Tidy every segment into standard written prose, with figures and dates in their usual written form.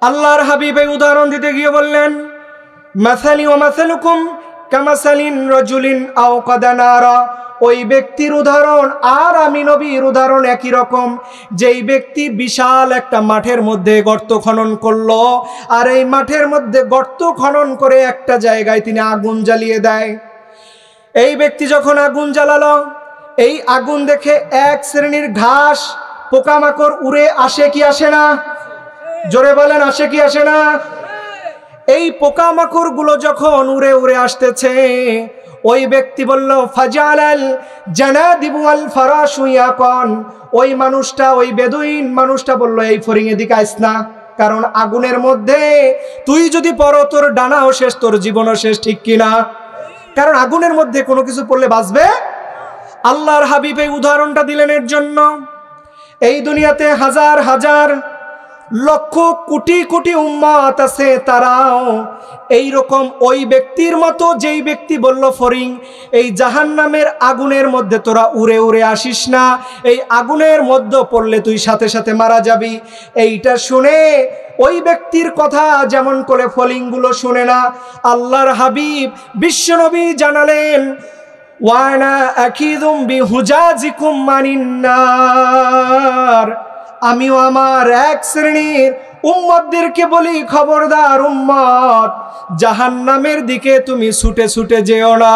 আল্লাহর হাবিব এই উদাহরণ দিতে গিয়ে বললেন, মাসালি ওয়া মাসালুকুম কামাসালিন রাজুলিন আওকাদা নারা। ওই ব্যক্তির উদাহরণ আর আমি নবীর উদাহরণ একই রকম। যেই ব্যক্তি বিশাল একটা মাঠের মধ্যে গর্ত খনন করলো, আর এই মাঠের মধ্যে গর্ত খনন করে একটা জায়গায় তিনি আগুন জ্বালিয়ে দেয়। এই ব্যক্তি যখন আগুন জ্বালালো, এই আগুন দেখে এক শ্রেণীর ঘাস পোকামাকড় উড়ে আসে কি আসে না? জোরে বলেন, আসে কি আসে না? এই পোকামাকড় গুলো যখন উড়ে উড়ে আসতেছে, ওই ব্যক্তি বলল, ফাজালাল জানাদিবু আল ফারাশু ইয়াকান। ওই মানুষটা, ওই বেদুইন মানুষটা বলল, এই ফড়িং এদিকে আইস না, কারণ আগুনের মধ্যে তুই যদি পড়ো তোর ডানাও শেষ, তোর জীবনও শেষ, ঠিক কিনা? কারণ আগুনের মধ্যে কোনো কিছু পড়লে বাঁচবে। আল্লাহর হাবিব এই উদাহরণটা দিলেন এর জন্য, এই দুনিয়াতে হাজার হাজার লক্ষ কোটি কোটি উম্মত আছে, তারাও এই রকম ওই ব্যক্তির মতো, যেই ব্যক্তি বলল ফড়িং, এই জাহান্নামের আগুনের মধ্যে তোরা উড়ে উড়ে আসিস না, এই আগুনের মধ্যে পড়লে তুই সাথে সাথে মারা যাবি। এইটা শুনে ওই ব্যক্তির কথা যেমন করে ফড়িংগুলো শুনে না, আল্লাহর হাবিব বিশ্বনবী জানালেন, ওয়ানা আকিদুম বিহুজাজিকুম মানিন নার। আমিও আমার এক শ্রেণীর উম্মতদেরকে বলি, খবরদার উম্মত, জাহান্নামের দিকে তুমি ছুটে ছুটে যেও না।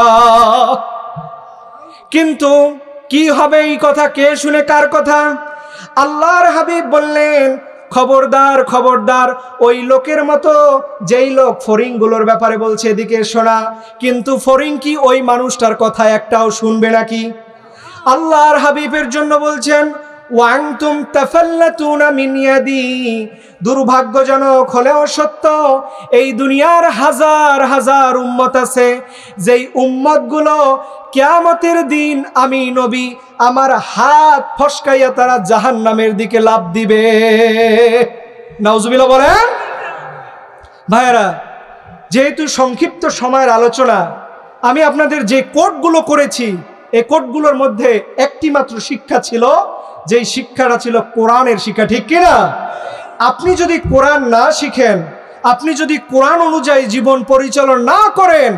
কিন্তু কি হবে এই কথা কে শুনে, কার কথা? আল্লাহর হাবিব বললেন, খবরদার খবরদার ওই লোকের মতো যেই লোক ফড়িংগুলোর ব্যাপারে বলছে এদিকে শোনা, কিন্তু ফড়িং কি ওই মানুষটার কথা একটাও শুনবে নাকি? আল্লাহর হাবিবের জন্য বলছেন, ওয়ান্তুম তাফাল্লাতুনা মিন ইয়াদি। দুর্ভাগ্যজনক হলেও সত্য, এই দুনিয়ার হাজার হাজার উম্মত আছে, যেই উম্মতগুলো কিয়ামতের দিন আমি নবী আমার হাত ফসকাইয়া তারা জাহান্নামের দিকে লাফ দিবে। নাউজুবিল্লাহ বলেন। ভাইরা, যেহেতু সংক্ষিপ্ত সময়ের আলোচনা, আমি আপনাদের যে কোটগুলো করেছি, এই কোটগুলোর মধ্যে একটি মাত্র শিক্ষা ছিল, যেই শিক্ষাটা ছিল কোরআনের শিক্ষা, ঠিক কিনা? আপনি যদি কোরআন না শিখেন, আপনি যদি কোরআন অনুযায়ী জীবন পরিচালনা না করেন,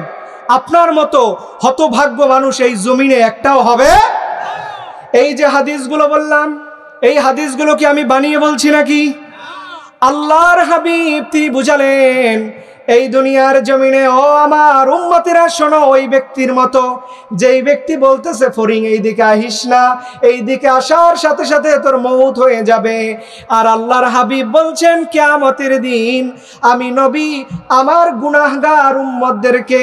আপনার মতো হতভাগ্য মানুষ এই জমিনে একটাও হবে। এই যে হাদিসগুলো বললাম, এই হাদিসগুলো কি আমি বানিয়ে বলছি নাকি? আল্লাহর হাবিব তিনি বুঝালেন, এই দুনিয়ার জমিনে ও আমার উম্মতেরা শোনো, ওই ব্যক্তির মতো যেই ব্যক্তি বলতেছে ফড়িং এই দিকে আহিস না, এই দিকে আসার সাথে সাথে তোর মউত হয়ে যাবে। আর আল্লাহর হাবিব বলছেন, কিয়ামতের দিন আমি নবী আমার গুনাহগার উম্মতদেরকে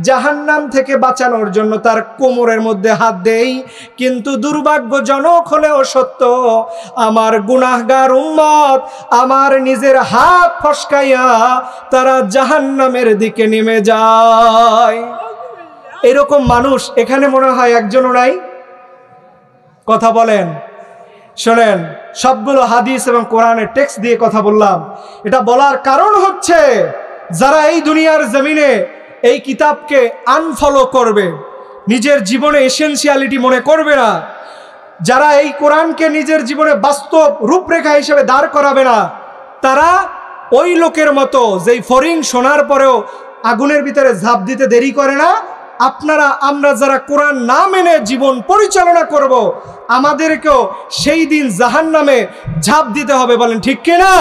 জাহান্নাম থেকে বাঁচানোর জন্য তার কোমরের মধ্যে হাত দেই। কিন্তু দুর্ভাগ্যজনক হলেও সত্য, আমার গুনাহগার উম্মত আমার নিজের হাত ফসকাইয়া তারা জাহান্নামের দিকে নেমে যায়। এরকম মানুষ এখানে মনে হয় একজনও নাই। কথা বলেন, শোনেন, সবগুলো হাদিস এবং কোরআনের টেক্সট দিয়ে কথা বললাম। এটা বলার কারণ হচ্ছে, যারা এই দুনিয়ার জমিনে এই কিতাবকে আনফলো করবে, নিজের জীবনে এসেনশিয়ালিটি মনে করবে না, যারা এই কোরআনকে নিজের জীবনে বাস্তব রূপরেখা হিসেবে দাঁড় করাবে না, তারা ওই লোকের মতো যেই ফড়িং শোনার পরেও আগুনের ভিতরে ঝাঁপ দিতে দেরি করে না। আপনারা আমরা যারা কোরআন না মেনে জীবন পরিচালনা করব, আমাদেরকেও সেই দিন জাহান্নামে ঝাঁপ দিতে হবে। বলেন ঠিক কিনা?